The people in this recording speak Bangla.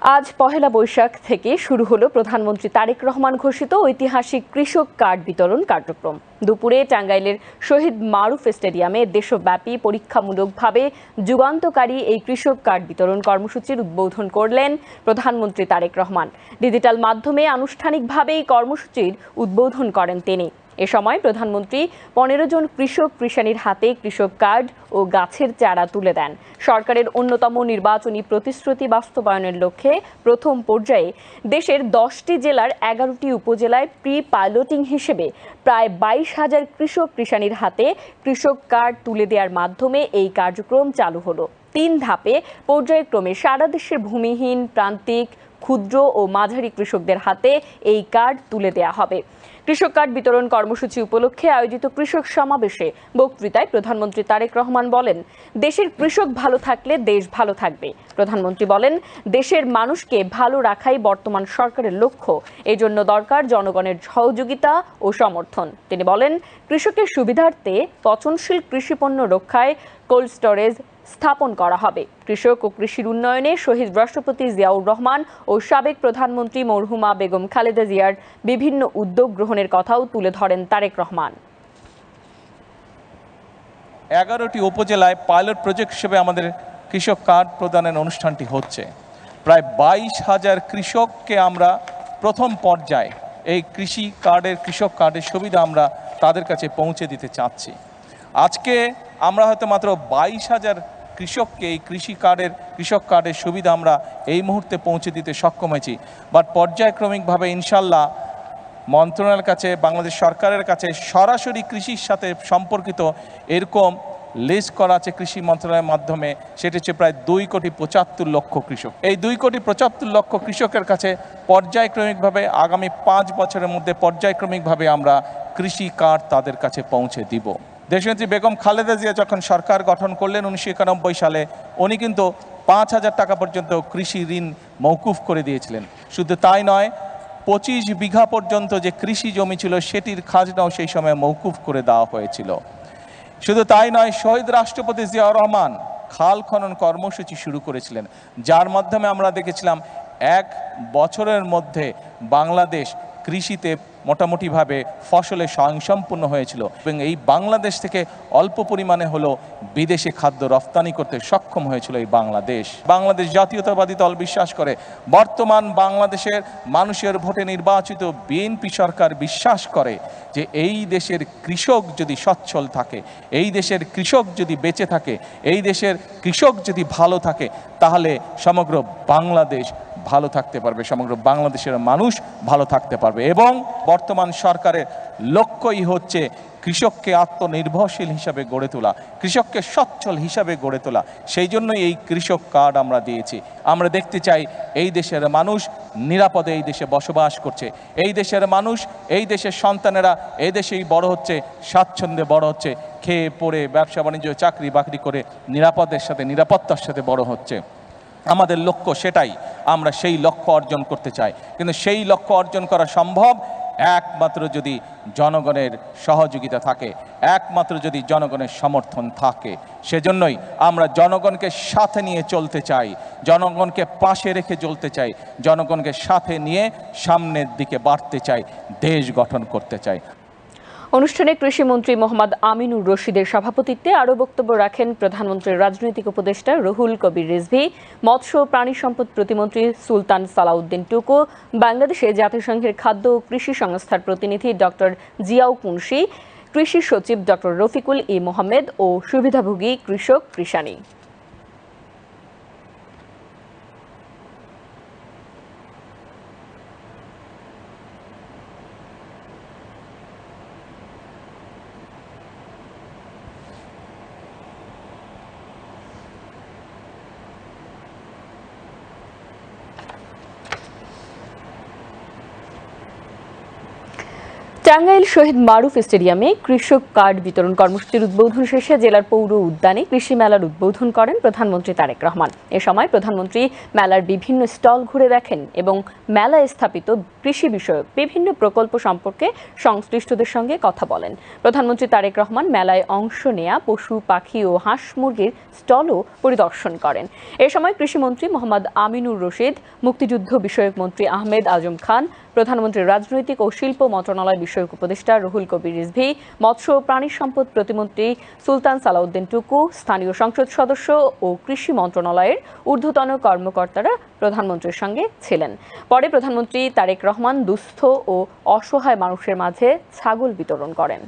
আজ পহেলা বৈশাখ থেকে শুরু হলো প্রধানমন্ত্রী তারেক রহমান ঘোষিত ঐতিহাসিক কৃষক কার্ড বিতরণ কার্যক্রম। দুপুরে টাঙ্গাইলের শহীদ মারুফ স্টেডিয়ামে দেশব্যাপী পরীক্ষামূলকভাবে যুগান্তকারী এই কৃষক কার্ড বিতরণ কর্মসূচির উদ্বোধন করলেন প্রধানমন্ত্রী তারেক রহমান। ডিজিটাল মাধ্যমে আনুষ্ঠানিকভাবে এই কর্মসূচির উদ্বোধন করেন তিনি। এ সময় প্রধানমন্ত্রী 15 জন কৃষক কৃষানীর হাতে কৃষক কার্ড ও গাছের চারা তুলে দেন। সরকারের অন্যতম নির্বাচনী প্রতিশ্রুতি বাস্তবায়নের লক্ষ্যে প্রথম পর্যায়ে দেশের 10টি জেলার 11টি উপজেলায় প্রি পাইলটিং হিসেবে প্রায় 22,000 কৃষক কৃষানীর হাতে কৃষক কার্ড তুলে দেওয়ার মাধ্যমে এই কার্যক্রম চালু হলো। 3 ধাপে পর্যায়ক্রমে সারা দেশের ভূমিহীন, প্রান্তিক, ক্ষুদ্র ও মাঝারি কৃষকদের হাতে এই কার্ড তুলে দেওয়া হবে। কৃষক কার্ড বিতরণ কর্মসূচি উপলক্ষে আয়োজিত কৃষক সমাবেশে বক্তৃতায় প্রধানমন্ত্রী তারেক রহমান বলেন, দেশের কৃষক ভালো থাকলে দেশ ভালো থাকবে। প্রধানমন্ত্রী বলেন, দেশের মানুষকে ভালো রাখাই বর্তমান সরকারের লক্ষ্য। এজন্য দরকার জনগণের সহযোগিতা ও সমর্থন। তিনি বলেন, কৃষকের সুবিধার্থে পচনশীল কৃষিপণ্য রক্ষায় কোল্ড স্টোরেজ স্থাপন করা হবে। কৃষক ও কৃষির উন্নয়নে শহীদ রাষ্ট্রপতি জিয়াউর রহমান ও সাবেক প্রধানমন্ত্রী মরহুমা বেগম খালেদা জিয়ার বিভিন্ন উদ্যোগ গ্রহণের কথাও তুলে ধরেন তারেক রহমান। 11টি উপজেলায় পাইলট প্রজেক্ট হিসেবে আমাদের কৃষক কার্ড প্রদানের অনুষ্ঠানটি হচ্ছে। প্রায় 22,000 কৃষককে আমরা প্রথম পর্যায়ে এই কৃষক কার্ডের সুবিধা আমরা তাদের কাছে পৌঁছে দিতে চাচ্ছি। আজকে আমরা হয়তো মাত্র 22,000 কৃষককে এই কৃষক কার্ডের সুবিধা আমরা এই মুহূর্তে পৌঁছে দিতে সক্ষম হয়েছি। বাট পর্যায়ক্রমিকভাবে ইনশাল্লাহ মন্ত্রণালয়ের কাছে, বাংলাদেশ সরকারের কাছে সরাসরি কৃষির সাথে সম্পর্কিত এরকম লিস্ট করা আছে কৃষি মন্ত্রণালয়ের মাধ্যমে। সেটি হচ্ছে প্রায় 2,75,00,000 কৃষক। এই 2,75,00,000 কৃষকের কাছে পর্যায়ক্রমিকভাবে আগামী 5 বছরের মধ্যে পর্যায়ক্রমিকভাবে আমরা কৃষি কার্ড তাদের কাছে পৌঁছে দিব। দেশনেত্রী বেগম খালেদা জিয়া যখন সরকার গঠন করলেন 1991 সালে, উনি কিন্তু 5,000 টাকা পর্যন্ত কৃষি ঋণ মওকুফ করে দিয়েছিলেন। শুধু তাই নয়, 25 বিঘা পর্যন্ত যে কৃষি জমি ছিল সেটির খাজনাও সেই সময় মওকুফ করে দেওয়া হয়েছিল। শুধু তাই নয়, শহীদ রাষ্ট্রপতি জিয়াউর রহমান খাল খনন কর্মসূচি শুরু করেছিলেন, যার মাধ্যমে আমরা দেখেছিলাম 1 বছরের মধ্যে বাংলাদেশ কৃষিতে মোটামুটিভাবে ফসলে স্বয়ংসম্পূর্ণ হয়েছিল এবং এই বাংলাদেশ থেকে অল্প পরিমাণে হলেও বিদেশে খাদ্য রপ্তানি করতে সক্ষম হয়েছিল এই বাংলাদেশ জাতীয়তাবাদী দল বিশ্বাস করে, বর্তমান বাংলাদেশের মানুষের ভোটে নির্বাচিত বিএনপি সরকার বিশ্বাস করে যে এই দেশের কৃষক যদি সচ্ছল থাকে, এই দেশের কৃষক যদি বেঁচে থাকে, এই দেশের কৃষক যদি ভালো থাকে, তাহলে সমগ্র বাংলাদেশ ভালো থাকতে পারবে, সমগ্র বাংলাদেশের মানুষ ভালো থাকতে পারবে। এবং বর্তমান সরকারের লক্ষ্যই হচ্ছে কৃষককে আত্মনির্ভরশীল হিসাবে গড়ে তোলা, কৃষককে সচ্ছল হিসাবে গড়ে তোলা। সেই জন্যই এই কৃষক কার্ড আমরা দিয়েছি। আমরা দেখতে চাই এই দেশের মানুষ নিরাপদে এই দেশে বসবাস করছে, এই দেশের মানুষ, এই দেশের সন্তানেরা এই দেশেই বড় হচ্ছে, স্বাচ্ছন্দ্যে বড় হচ্ছে, খেয়ে পড়ে ব্যবসা বাণিজ্য চাকরি বাকরি করে নিরাপত্তার সাথে বড় হচ্ছে। আমাদের লক্ষ্য সেটাই, আমরা সেই লক্ষ্য অর্জন করতে চাই। কিন্তু সেই লক্ষ্য অর্জন করা সম্ভব একমাত্র যদি জনগণের সহযোগিতা থাকে, একমাত্র যদি জনগণের সমর্থন থাকে। সেজন্যই আমরা জনগণকে সাথে নিয়ে চলতে চাই, জনগণকে পাশে রেখে চলতে চাই, জনগণকে সাথে নিয়ে সামনের দিকে বাড়তে চাই, দেশ গঠন করতে চাই। অনুষ্ঠানে কৃষিমন্ত্রী মোহাম্মদ আমিনুর রশিদের সভাপতিত্বে আরও বক্তব্য রাখেন প্রধানমন্ত্রীর রাজনৈতিক উপদেষ্টা রুহুল কবির রিজভী, মৎস্য ও প্রাণী সম্পদ প্রতিমন্ত্রী সুলতান সালাউদ্দিন টুকু, বাংলাদেশে জাতিসংঘের খাদ্য ও কৃষি সংস্থার প্রতিনিধি ডক্টর জিয়াউ কুনশি, কৃষি সচিব ডক্টর রফিকুল ই মোহাম্মদ ও সুবিধাভোগী কৃষক কৃষানী। টাঙ্গাইল শহীদ মারুফ স্টেডিয়ামে কৃষক কার্ড বিতরণ কর্মসূচির উদ্বোধন শেষে জেলার পৌর উদ্যানে কৃষি মেলার উদ্বোধন করেন প্রধানমন্ত্রী তারেক রহমান। এ সময় প্রধানমন্ত্রী মেলার বিভিন্ন স্টল ঘুরে দেখেন এবং মেলায় স্থাপিত কৃষি বিষয়ক বিভিন্ন প্রকল্প সম্পর্কে সংশ্লিষ্টদের সঙ্গে কথা বলেন। প্রধানমন্ত্রী তারেক রহমান মেলায় অংশ নেয়া পশু, পাখি ও হাঁস মুরগির স্টলও পরিদর্শন করেন। এ সময় কৃষিমন্ত্রী মোহাম্মদ আমিনুর রশিদ, মুক্তিযুদ্ধ বিষয়ক মন্ত্রী আহমেদ আজম খান, প্রধানমন্ত্রীর রাজনৈতিক ও শিল্প মন্ত্রণালয় বিষয়ক উপদেষ্টা রুহুল কবির রিজভী, মৎস্য ও প্রাণী সম্পদ প্রতিমন্ত্রী সুলতান সালাউদ্দিন টুকু, স্থানীয় সংসদ সদস্য ও কৃষি মন্ত্রণালয়ের ঊর্ধ্বতন কর্মকর্তারা প্রধানমন্ত্রীর সঙ্গে ছিলেন। পরে প্রধানমন্ত্রী তারেক রহমান দুস্থ ও অসহায় মানুষের মাঝে ছাগল বিতরণ করেন।